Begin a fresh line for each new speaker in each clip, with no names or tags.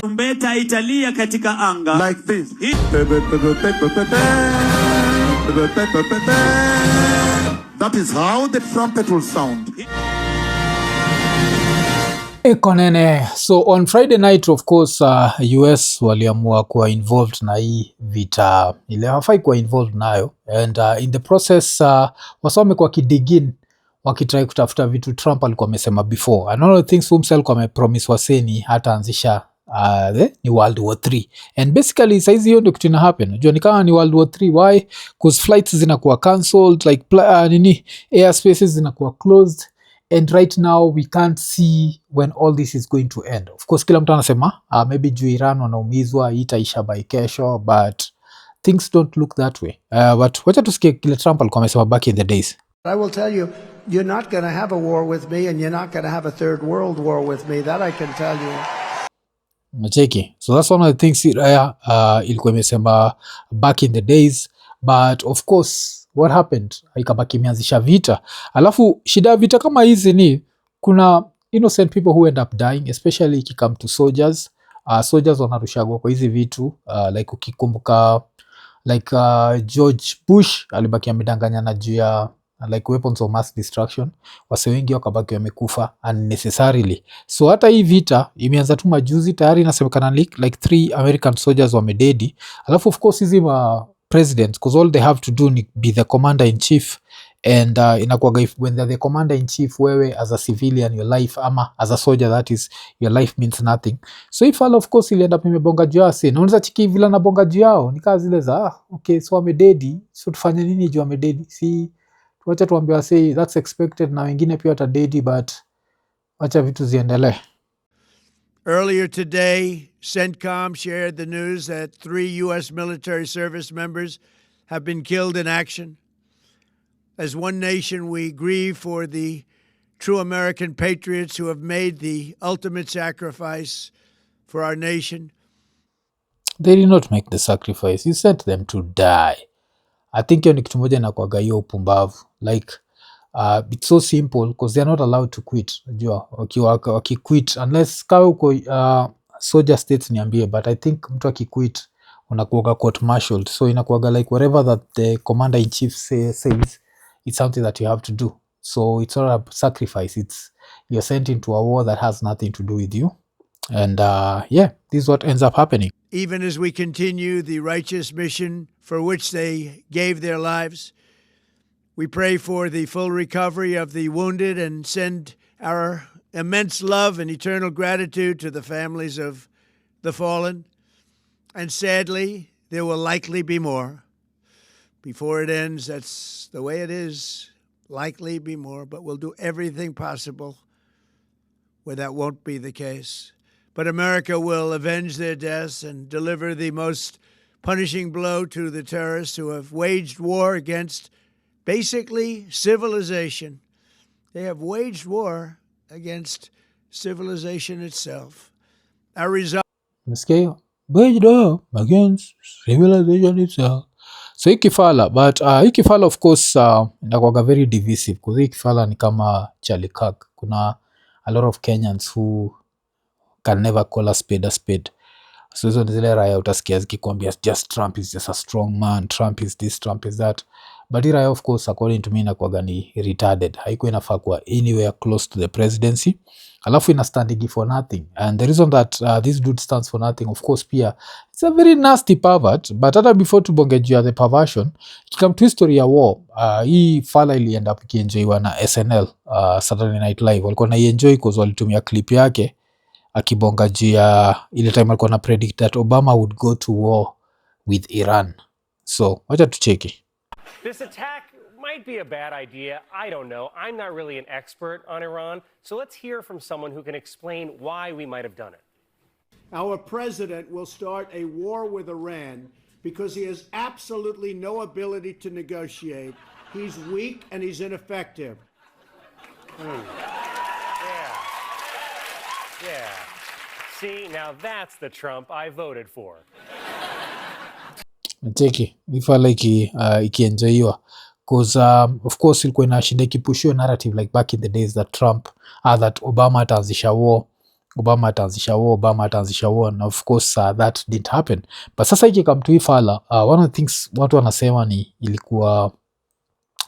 Tarumbeta italia katika anga.
Like this. That is how the trumpet will sound.
Iko Nini. So on Friday night, of course, US waliamua kuwa involved na hii vita ile hafai kuwa involved nayo, and in the process wasome kwa kidigin wakitrai kutafuta vitu Trump alikuwa amesema before, and all the things himself alikuwa amepromise waseni hata anzisha ni World War 3, and basically saizi hiyo ndio kitu ina happen. Unajua ni kama ni World War 3. Why? Because flights zinakuwa cancelled, like airspaces zinakuwa closed, and right now we can't see when all this is going to end. Of course kila mtu anasema maybe juu Iran wanaumizwa itaisha by kesho, but things don't look that way. But wacha tusikie kile Trump alikuwa amesema back in the days.
I will tell you, you're not going to have a war with me, and you're not going to have a third world war with me. That I can tell you.
Nacheki. So that's one of the things ilikuwa imesema back in the days, but of course what happened, ikabaki imeanzisha vita. Alafu shida vita kama hizi ni kuna innocent people who end up dying, especially if it come to soldiers. Soldiers wanarushagwa kwa hizi vitu, like ukikumbuka like George Bush alibaki amedanganya na juu ya like weapons of mass destruction, wase wengi wakabaki wamekufa unnecessarily. So hata hii vita imeanza tu majuzi, tayari inasemekana like 3 American soldiers wamededi. Alafu of course hizi president, because all they have to do ni be the commander in chief, and inakuwaga when they're the commander in chief, wewe as a civilian your life, ama as a soldier that is, your life means nothing. So if all of course ilienda imebonga juu yao, na unaweza chiki vila na bonga juu yao ni kazi zile za okay, so amededi, so tufanye nini juu amededi? Si tuacha tuambiwa say that's expected, na wengine pia watadedi, but wacha vitu ziendelee.
Earlier today, CENTCOM shared the news that 3 U.S. military service members have been killed in action. As one nation, we grieve for the true American patriots who have made the ultimate sacrifice for our nation.
They did not make the sacrifice. You sent them to die. I think hiyo ni kitu moja inakuwaga hiyo upumbavu. Like, it's so simple because they're not allowed to quit. Unajua, wakiquit, unless kawe uko soldier states niambie, but I think mtu akiquit unakuwaga court-martialed. So inakuwaga like whatever that the commander-in-chief says, it's something that you have to do. So it's not a sacrifice. It's you're sent into a war that has nothing to do with you. And yeah, this is what ends up happening.
Even as we continue the righteous mission for which they gave their lives, we pray for the full recovery of the wounded and send our immense love and eternal gratitude to the families of the fallen. And sadly, there will likely be more. Before it ends, that's the way it is. Likely be more, but we'll do everything possible where that won't be the case. But America will avenge their deaths and deliver the most punishing blow to the terrorists who have waged war against basically civilization. They have waged war against civilization itself. Our result.
Waged war against civilization itself. So ikifala, but ikifala of course inakuwaga very divisive, because ikifala ni kama Charlie Kirk. Kuna a lot of Kenyans who can never call a spade a spade. So hizo ni zile raya utasikia zikikwambia just Trump is just a strong man, Trump is this, Trump is that. But hii raya of course according to me inakuwaga ni retarded. Haiko inafaa kuwa anywhere close to the presidency. Alafu ina standing for nothing. And the reason that this dude stands for nothing, of course pia, it's a very nasty pervert. But hata before tubonge juu ya the perversion, kikam to history ya war, hii fala ili end up ikienjoywa na SNL, Saturday Night Live. Walikuwa na ienjoy because walitumia clip yake akibonga juu ya ile time alikuwa na predict that Obama would go to war with Iran. So wacha tucheki.
This attack might be a bad idea. I don't know. I'm not really an expert on Iran. So let's hear from someone who can explain why we might have done it.
Our president will start a war with Iran because he has absolutely no ability to negotiate. He's weak and he's ineffective.
Yeah. See, now that's the Trump I voted for.
Cheki, if I like ikienjoyiwa. Because of course ilikuwa inashinda ikipushiwa narrative like back in the days that Trump, that Obama ataanzisha war Obama ataanzisha war, and of course that didn't happen. But sasa ikikam to hii fala, one of the things watu wanasema ni ilikuwa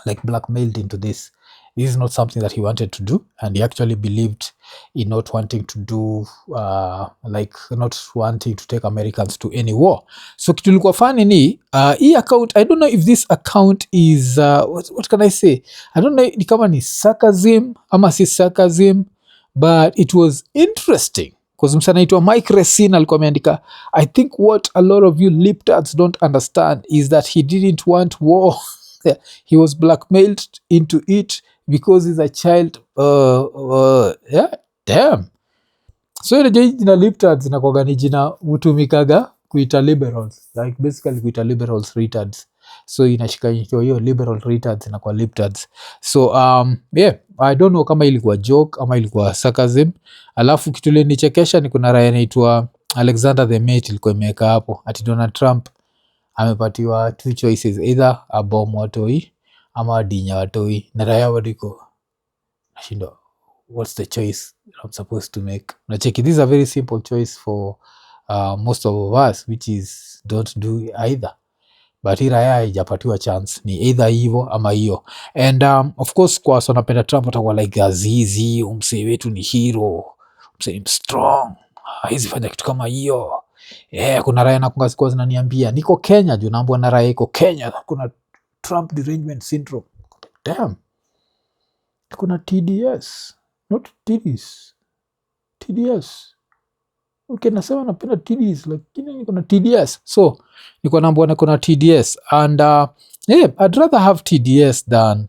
like blackmailed into this. This is not something that he wanted to do, and he actually believed in not wanting to do like not wanting to take Americans to any war. So kitu ilikuwa funny ni hii account, I don't know if this account is what can I say, I don't know ni kama ni sarcasm ama si sarcasm, but it was interesting because msana anaitwa Mike Resina alikuwa ameandika, I think what a lot of you liptards don't understand is that he didn't want war. He was blackmailed into it because he's a child. Yeah, damn. So ile jina liptards inakuwaga ni jina hutumikaga kuita liberals, like basically kuita liberals retards. So inashika hiyo liberal retards inakuwa liptards. So yeah, I don't know kama ilikuwa joke ama ilikuwa sarcasm. Alafu kitu ile nichekesha ni kuna raya inaitwa Alexander the Mate ilikuwa imeweka hapo ati Donald Trump amepatiwa two choices, either abom watoi ama adinya watoi, na raya wadiko nashindo, what's the choice I'm supposed to make? Nacheki, this is a very simple choice for most of us, which is don't do either. But hii raya haijapatiwa chance, ni either hivo ama hiyo. And of course kwa so napenda Trump atakuwa like Azizi, umse wetu ni hero, umse ni strong, hizi fanya kitu kama hiyo. Kuna raya nakunga sikuwa zinaniambia niko Kenya juu naambua na raya iko Kenya kuna Trump derangement syndrome. Damn. Kuna TDS, not TDS. TDS. Okay, nasema napenda TDS lakini niko na TDS. So niko naambua na kuna TDS, and yeah, I'd rather have TDS than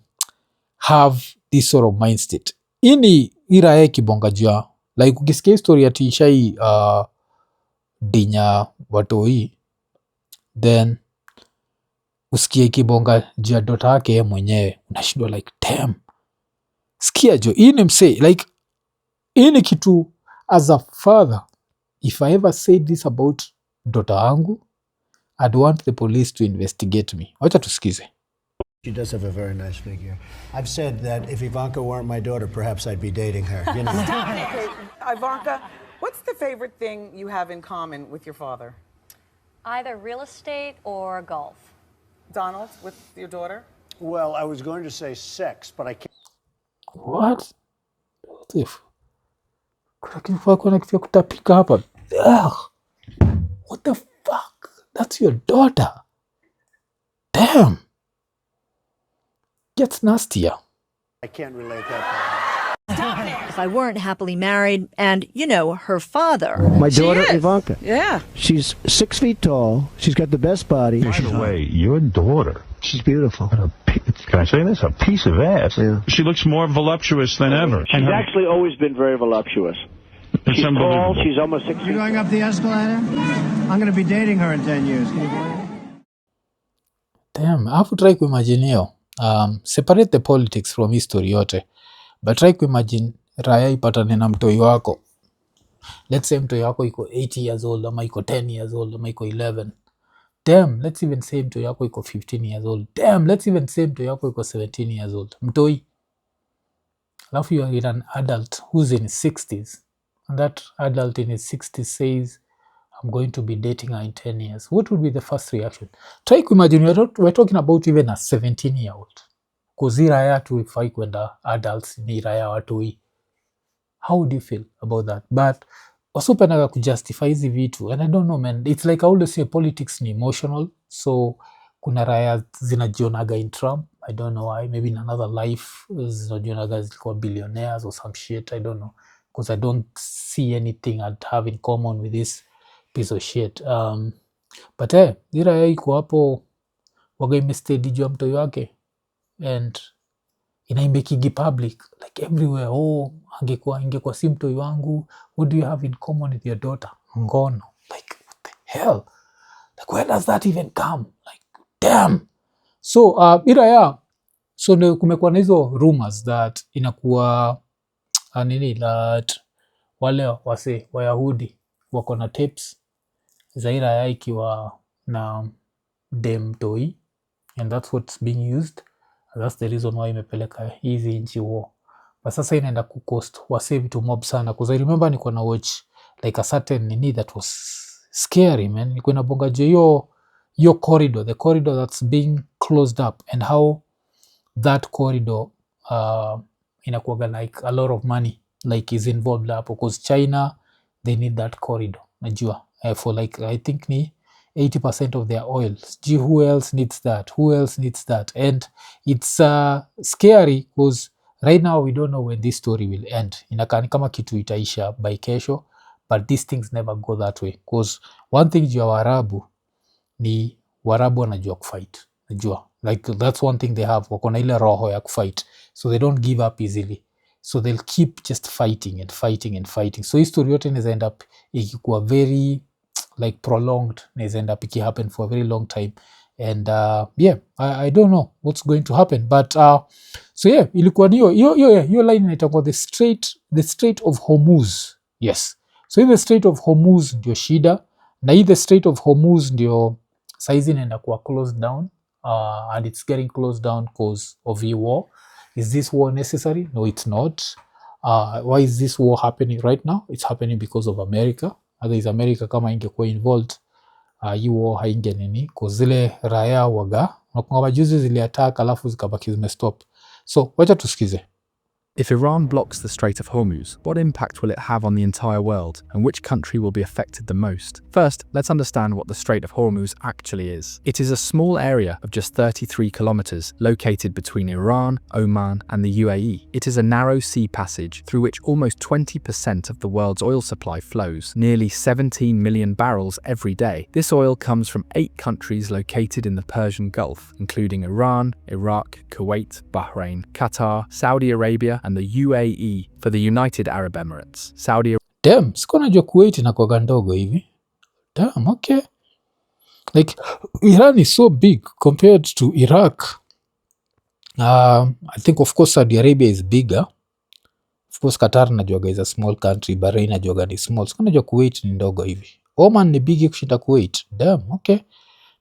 have this sort of mind state. Ini ira kibonga jua, like ukisikia story ati ishai dinya watoi, then usikie kibonga jua dota yake mwenyewe, unashindwa like damn. Sikia jo, ini mse like ini kitu as a father, if I ever said this about dota yangu, I'd want the police to investigate me. Wacha tusikize.
She does have a very nice figure. I've said that if Ivanka weren't my daughter, perhaps I'd be dating her. You know.
Okay, Ivanka, what's the favorite thing you have in common with your father?
Either real estate or golf.
Donald, with your daughter?
Well, I was going to say sex, but I can't.
What? What if? Kuna kitu ya kutapika hapa. Ugh. What the fuck? That's your daughter. Damn. Gets nastier.
I can't relate that.
If I weren't happily married and, you know, her father.
My daughter,
is.
Ivanka.
Yeah.
She's 6 feet tall. She's got the best body.
By the way, your daughter.
She's beautiful.
Can I say this? A piece of ass.
Yeah.
She looks more voluptuous than ever.
She's actually always been very voluptuous.
It's
She's tall.
unbelievable.
She's almost 6 feet.
You going up the escalator? I'm going to be dating her in 10 years. Can you believe it?
Damn, I have to try kuimagine hiyo. Separate the politics from history yote. But try kuimagine raya ipatane na mtoi wako. Let's say mtoi wako iko 80 years old, ama iko 10 years old, ama iko 11. Damn, let's even say mtoi wako iko 15 years old. Damn, let's even say mtoi wako iko 17 years old. Mtoi. Alafu you are with an adult who's in his 60s. And that adult in his 60s says, I'm going to be dating her in 10 years. What would be the first reaction? Try to imagine we're talking about even a 17-year-old. Because hii raya tu ifai kwenda adults ni raya watoi. How would you feel about that? But wasupenaga kujustify hizi vitu. And I don't know, man. It's like I always say politics ni emotional. So kuna raya zinajionaga in Trump. I don't know why. Maybe in another life zinajionaga zilikuwa billionaires or some shit. I don't know. Because I don't see anything I'd have in common with this piece of shit. But hii raya iko hapo waga imestedi juu ya mtoi wake, and inaimekigi public like everywhere. Ingekuwa si mtoi wangu, what do you have in common with your daughter? Ngono. Like what the hell? Like where does that even come? Like damn. So raya, so ndio kumekuwa na hizo rumors that inakuwa nini, that wale wase Wayahudi wako na tapes za hii raya ikiwa na dem toi, and that's what's being used, and that's the reason why imepeleka hizi nchi war. but sasa inaenda kucost wase vitu mob sana, because I remember niko na watch like a certain nini that was scary, man. Niko na bonga je yo corridor, the corridor that's being closed up, and how that corridor inakuwaga like a lot of money like is involved hapo, because China they need that corridor, najua for like I think ni 80% of their oil. Gee, who else needs that? Who else needs that? And it's scary because right now we don't know when this story will end. Inakani kama kitu itaisha by kesho, but these things never go that way, because one thing juu ya Waarabu ni Waarabu wanajua kufight, najua like that's one thing they have, wako na ile roho ya kufight, so they don't give up easily, so they'll keep just fighting and fighting and fighting. So hii story yote inaweza end up ikikuwa very like prolonged, inaweza end up happen for a very long time, and yeah, I don't know what's going to happen, but so yeah, ilikuwa hiyo line inaitwa the Strait of Hormuz. Yes, so the Strait of Hormuz ndio shida, na the Strait of Hormuz ndio saizi inaenda kuwa closed down, and it's getting closed down because of the war. Is this war necessary? No, it's not. Why is this war happening right now? It's happening because of America. Otherwise America kama ingekuwa involved, hii war hainge nini, because zile raya waga nakunga majuzi zile attack alafu zikabaki zimestop. So wacha tusikize.
If Iran blocks the Strait of Hormuz, what impact will it have on the entire world, and which country will be affected the most? First, let's understand what the Strait of Hormuz actually is. It is a small area of just 33 kilometers located between Iran, Oman, and the UAE. It is a narrow sea passage through which almost 20% of the world's oil supply flows, nearly 17 million barrels every day. This oil comes from 8 countries located in the Persian Gulf, including Iran, Iraq, Kuwait, Bahrain, Qatar, Saudi Arabia, and the UAE for the United Arab Emirates.
Damn, sikuwa najua Kuwait inakuwaga ndogo hivi. Damn, okay. Like, Iran is so big compared to Iraq. I think of course Saudi Arabia is bigger. Of course Qatar najuaga is a small country, Bahrain najuaga ni small. Sikuwa najua Kuwait ni ndogo hivi. Oman ni big kushinda Kuwait. Damn, okay.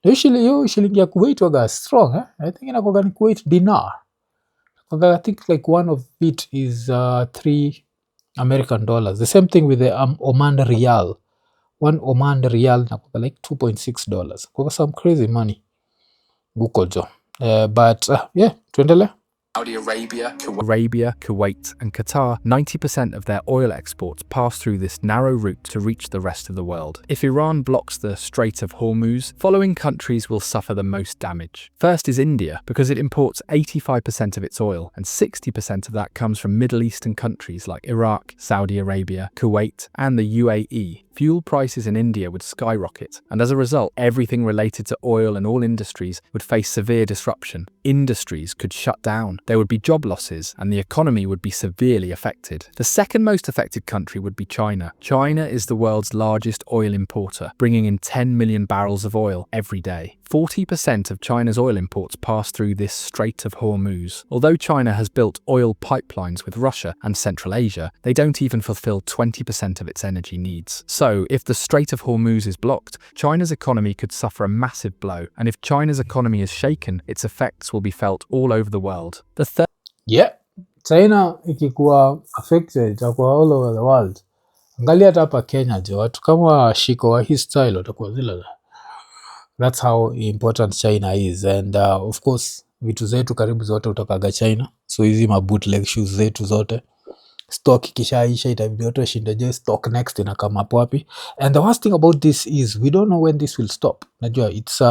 Na shilingi ya Kuwait waga strong, eh? I think inakuwaga ni Kuwait dinar. I think like one of it is $3 American. The same thing with the Oman Riyal. One Oman Riyal like $2.6. Kwa some crazy money. Gukojo. But yeah, tuendele.
Saudi Arabia, Kuwait, and Qatar, 90% of their oil exports pass through this narrow route to reach the rest of the world. If Iran blocks the Strait of Hormuz, following countries will suffer the most damage. First is India, because it imports 85% of its oil, and 60% of that comes from Middle Eastern countries like Iraq, Saudi Arabia, Kuwait, and the UAE. Fuel prices in India would skyrocket, and as a result, everything related to oil and all industries would face severe disruption. Industries could shut down, there would be job losses, and the economy would be severely affected. The second most affected country would be China. China is the world's largest oil importer, bringing in 10 million barrels of oil every day. 40% of China's oil imports pass through this Strait of Hormuz. Although China has built oil pipelines with Russia and Central Asia, they don't even fulfill 20% of its energy needs. So, if the Strait of Hormuz is blocked, China's economy could suffer a massive blow, and if China's economy is shaken, its effects will be felt all over the world. The third
China ikikuwa affected itakuwa all over the world. Angalia hata hapa Kenya je, watu kama Shiko wa his style watakuwa zile. That's how important China is, and of course vitu zetu karibu zote utakaga China, so hizi bootleg shoes zetu zote stock kishaisha itabidi watu washinde je stock next ina come up wapi. And the worst thing about this is we don't know when this will stop. Najua it's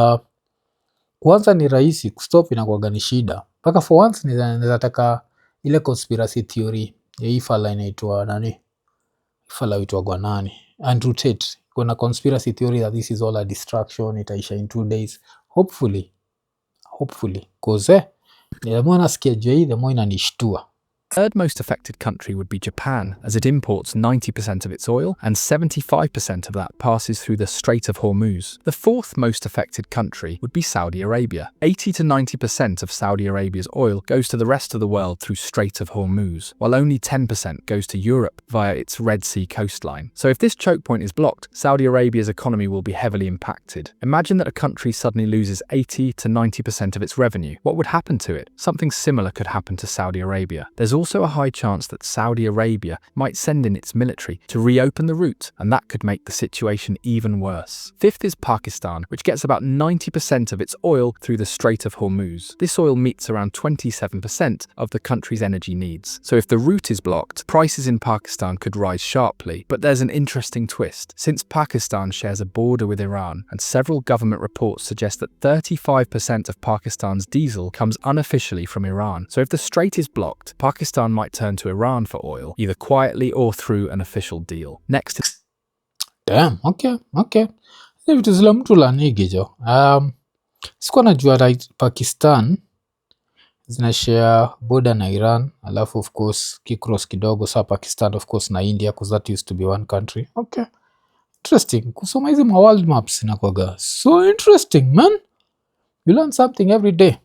kwanza ni rahisi kustop inakuwaga ni shida. Paka for once naweza taka ile conspiracy theory ya hii fala inaitwa nani? Fala huitwa nani? Andrew Tate. Kuna conspiracy theory that this is all a distraction, itaisha in 2 days. Hopefully. Cause the more nasikia jei, the more inanishtua.
third most affected country would be Japan, as it imports 90% of its oil, and 75% of that passes through the Strait of Hormuz. The fourth most affected country would be Saudi Arabia. 80 to 90% of Saudi Arabia's oil goes to the rest of the world through Strait of Hormuz, while only 10% goes to Europe via its Red Sea coastline. So if this choke point is blocked, Saudi Arabia's economy will be heavily impacted. Imagine that a country suddenly loses 80 to 90% of its revenue. What would happen to it? Something similar could happen to Saudi Arabia. There's also a high chance that Saudi Arabia might send in its military to reopen the route, and that could make the situation even worse. Fifth is Pakistan, which gets about 90% of its oil through the Strait of Hormuz. This oil meets around 27% of the country's energy needs. So if the route is blocked, prices in Pakistan could rise sharply. But there's an interesting twist. Since Pakistan shares a border with Iran, and several government reports suggest that 35% of Pakistan's diesel comes unofficially from Iran. So if the strait is blocked, Pakistan might turn to Iran for oil, either quietly or through an official deal. Next is...
Damn, okay. Vitu zile mtu lanigi jo. Sikuwa najua right, Pakistan zinashare border na Iran, alafu of course kicross kidogo sa Pakistan of course na India, because that used to be one country. Okay. Interesting. Kusoma hizi ma world maps inakwaga so interesting, man. You learn something every day.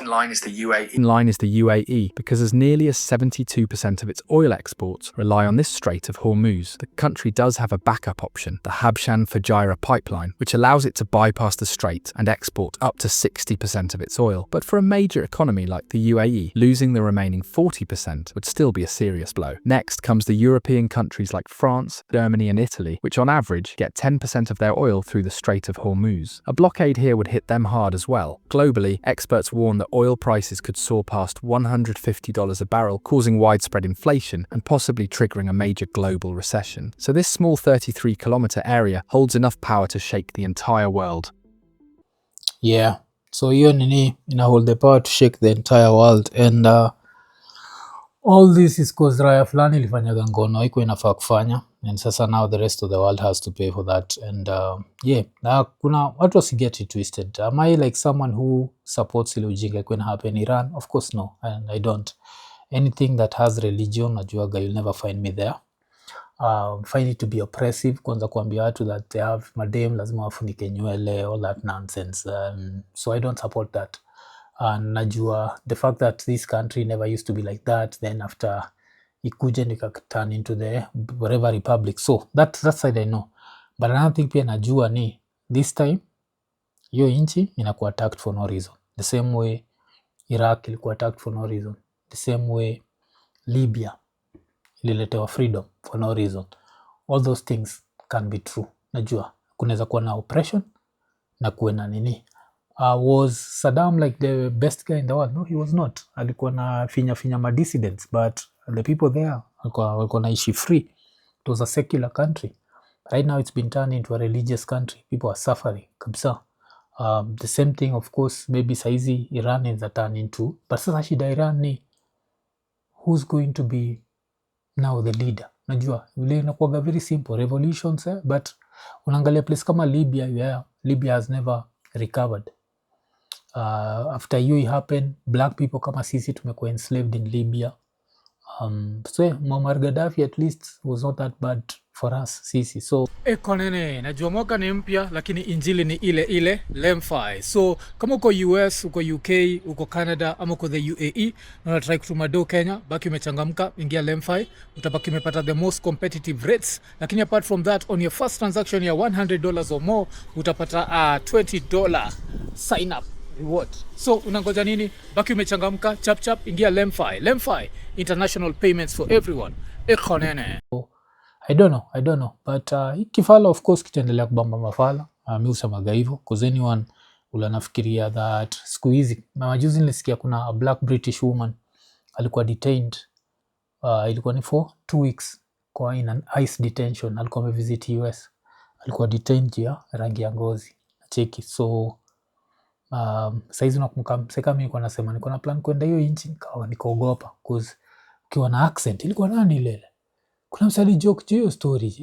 In line is the UAE, because as nearly as 72% of its oil exports rely on this Strait of Hormuz. The country does have a backup option, the Habshan-Fujairah pipeline, which allows it to bypass the strait and export up to 60% of its oil. But for a major economy like the UAE, losing the remaining 40% would still be a serious blow. Next comes the European countries like France, Germany and Italy, which on average get 10% of their oil through the Strait of Hormuz. A blockade here would hit them hard as well. Globally, experts warn that oil prices could soar past $150 a barrel, causing widespread inflation and possibly triggering a major global recession. So this small 33-kilometer area holds enough power to shake the entire world.
Yeah. So Iko Nini hold the power to shake the entire world, and all this is cause raya fulani ilifanyaga ngono iko inafaa kufanya, and sasa now the rest of the world has to pay for that. And yeah, na kuna watu wasiget it twisted. Am I like someone who supports ile ujinga when happen in Iran? Of course no, and I don't. Anything that has religion, najuaga you'll never find me there. Find it to be oppressive, kwanza kuambia watu that they have madem lazima wafunike nywele, all that nonsense. So I don't support that. Najua the fact that this country never used to be like that, then after ikuje turn into the whatever republic. So that side I know. But another thing pia najua ni this time hiyo inchi inakuwa attacked for no reason. The same way Iraq ilikuwa attacked for no reason. The same way Libya ililetewa freedom for no reason. All those things can be true. Najua kunaweza kuwa na oppression na kuwe na nini. Was Saddam like the best guy in the world? No, he was not. Alikuwa na finya ma dissidents, but the people there walikuwa naishi free. It was a secular country. Right now it's been turned into a religious country. People are suffering kabisa. The same thing of course maybe saizi Iran is turn into, but sasa shida Iran ni who's going to be now the leader. Najua vile inakuwa very simple revolutions, but unaangalia place kama Libya, yeah, Libya has never recovered. After you happen, black people kama sisi tumekuwa enslaved in Libya. So Muammar Gaddafi at least was not that bad for us sisi. So
Iko Nini, najua mwaka ni mpya lakini injili ni ile LemFi. So kama uko US, uko UK, uko Canada ama uko the UAE na unatry kutuma do Kenya, baki umechangamka, ingia LemFi, utabaki umepata the most competitive rates. Lakini apart from that, on your first transaction ya $100 or more, utapata $20 sign up reward. So unangoja nini? Baki umechangamka, chap ingia LemFi. LemFi, international payments for everyone. Iko Nini.
I don't know, but kifala of course kitaendelea kubamba mafala. Mimi usemaga hivyo cause anyone ulanafikiria that siku hizi majuzi nilisikia kuna a black British woman alikuwa detained, ilikuwa ni for 2 weeks kwa in an ICE detention. Alikuwa amevisit US, alikuwa detained ya rangi ya ngozi cheki. So saizi nakumbuka mseka mimi nilikuwa nasema niko na plan kwenda hiyo nchi, nikaogopa cause ukiwa na accent ilikuwa nani ile. Kuna msali joke juu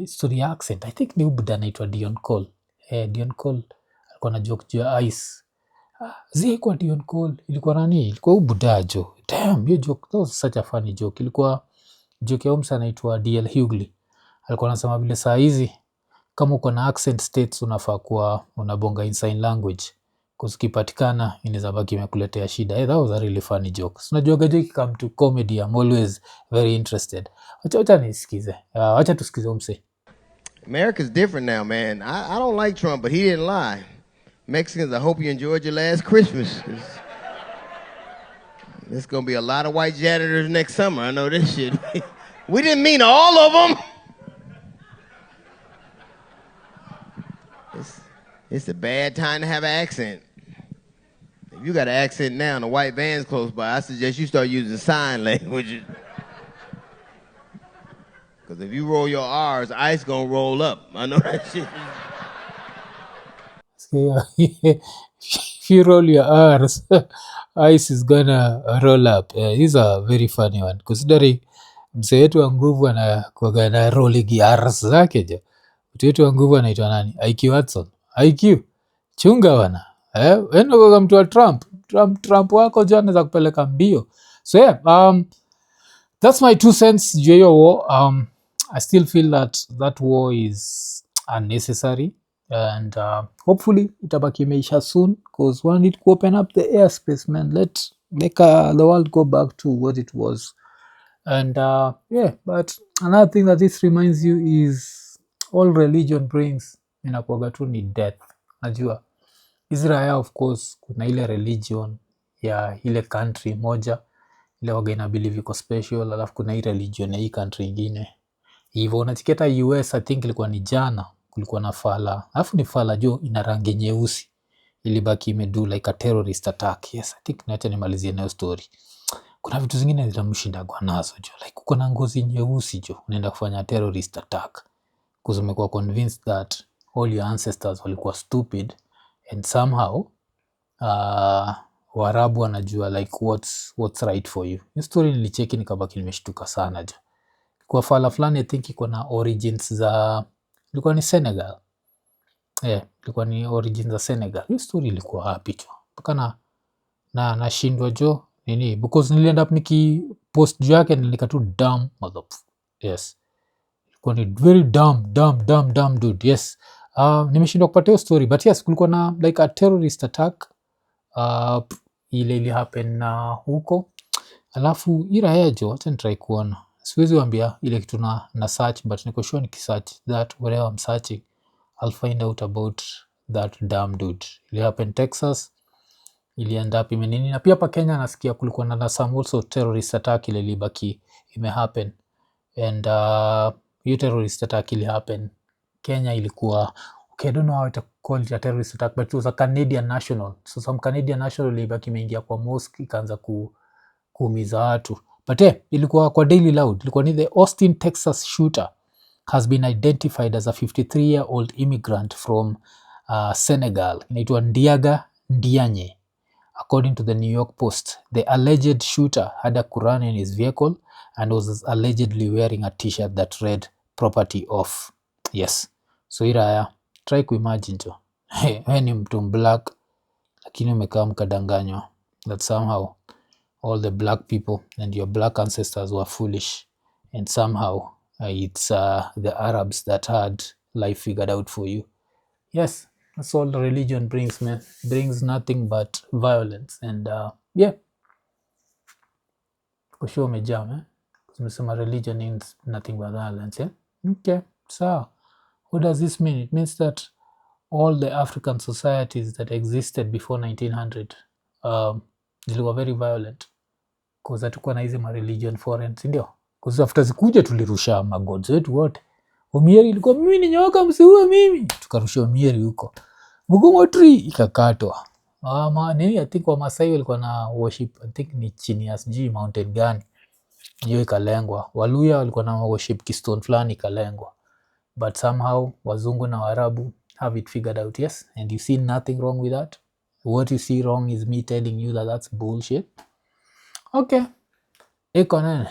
story accent. I think ni ubuda anaitwa Dion Cole. Dion Cole alikuwa na joke juu ya ice. Kwa Dion Cole ilikuwa nani? Ilikuwa ubuda jo. Damn, hiyo joke, that was such a funny joke. Ilikuwa joke ya umsa anaitwa DL Hughley. Alikuwa anasema vile saa hizi kama uko na accent states unafaa kuwa unabonga in sign language. Kusikipatikana inaweza baki imekuletea shida. That was a really funny joke. So unajua gaje come to comedy, I'm always very interested. Acha nisikize. Acha tusikize umse.
America's different now, man. I don't like Trump, but he didn't lie. Mexicans, I hope you enjoyed your last Christmas. There's gonna be a lot of white janitors next summer. I know this shit. We didn't mean all of them. It's a bad time to have an accent. If you got an accent now and the white van's close by, I suggest you start using sign language. Because if you roll your R's, ice gonna roll up. I know that shit.
So, if you roll your R's, ice is gonna roll up. These are very funny one. Considering mzee wetu wa nguvu anakuwaga na rolling R's zake je. Mtu wetu wa nguvu anaitwa nani? IQ Hudson. IQ. Chunga wana. Weno kwa mtu wa Trump wako jo anaweza kupeleka mbio. So yeah, that's my 2 cents juu ya hiyo war. I still feel that war is unnecessary, and hopefully itabaki imeisha soon, because we need to open up the airspace, man. Let the world go back to what it was. And yeah, but another thing that this reminds you is all religion brings inakuwaga tu ni death. Najua Israel, of course, kuna ile religion ya ile country moja ile waga ina believe iko special, alafu kuna ile religion ya hii country ingine. Hivyo unatiketa US, I think ilikuwa ni jana, kulikuwa na fala. Alafu ni fala jo ina rangi nyeusi. Ilibaki imedo like a terrorist attack. Yes, I think naacha nimalizie nayo story. Kuna vitu zingine zitamshinda kwa nazo jo. Like uko na ngozi nyeusi jo, unaenda kufanya terrorist attack. Because umekuwa convinced that all your ancestors walikuwa stupid, and somehow Waarabu wanajua like what's right for you. Hiyo story nilicheki nikabaki nimeshtuka sana jo. Kwa fala fulani I think iko na origins za ilikuwa ni Senegal. Ilikuwa ni origins za Senegal. Hiyo story ilikuwa happy jo. Mpaka nashindwa jo nini, because niliend up post juu yake nilika tu dumb motherfucker. Yes. Ilikuwa ni very dumb dude. Yes. Nimeshindwa kupata hiyo story, but yes, kulikuwa na like a terrorist attack ile ili happen huko. Alafu ira jo, acha nitry kuona. Siwezi waambia ile kitu na search, but niko sure nikisearch that whatever I'm searching, I'll find out about that damn dude. It happened Texas, ilienda up imenini, na pia hapa Kenya nasikia kulikuwa na some also terrorist attack ile libaki ime happen. And hiyo terrorist attack ili happen Kenya ilikuwa, okay, I don't know how to call it a terrorist attack, but it was a Canadian national. So some Canadian national libaki imeingia kwa mosque ikaanza kuumiza watu. But ilikuwa kwa Daily Loud, ilikuwa ni the Austin, Texas shooter has been identified as a 53-year-old immigrant from Senegal. Inaitwa Ndiaga Ndianye. According to the New York Post, the alleged shooter had a Quran in his vehicle and was allegedly wearing a t-shirt that read "property of." Yes. So iraya, try kuimagine jo. Wewe ni mtu black lakini umekaa mkadanganywa that somehow all the black people and your black ancestors were foolish, and somehow it's the Arabs that had life figured out for you. Yes, that's all the religion brings, man. Brings nothing but violence. And yeah, for sure umejaa, man. Tumesema religion means nothing but violence, yeah? Okay, so what does this mean? It means that all the African societies that existed before 1900 they were very violent. Because hatukuwa na hizi religion foreign, si ndio? Because after zikuja tulirusha magods wetu wote. Omieri ilikuwa mimi ni nyoka msiue mimi. Tukarusha Omieri huko. Mugumo tree ikakatwa. Nini I think wa Masai walikuwa na worship, I think ni chini ya sijui mountain gani. Hiyo ikalengwa. Waluya walikuwa na worship Keystone fulani ikalengwa. But somehow wazungu na Waarabu have it figured out, yes? And you see nothing wrong with that. What you see wrong is me telling you that that's bullshit. Okay. Iko Nini.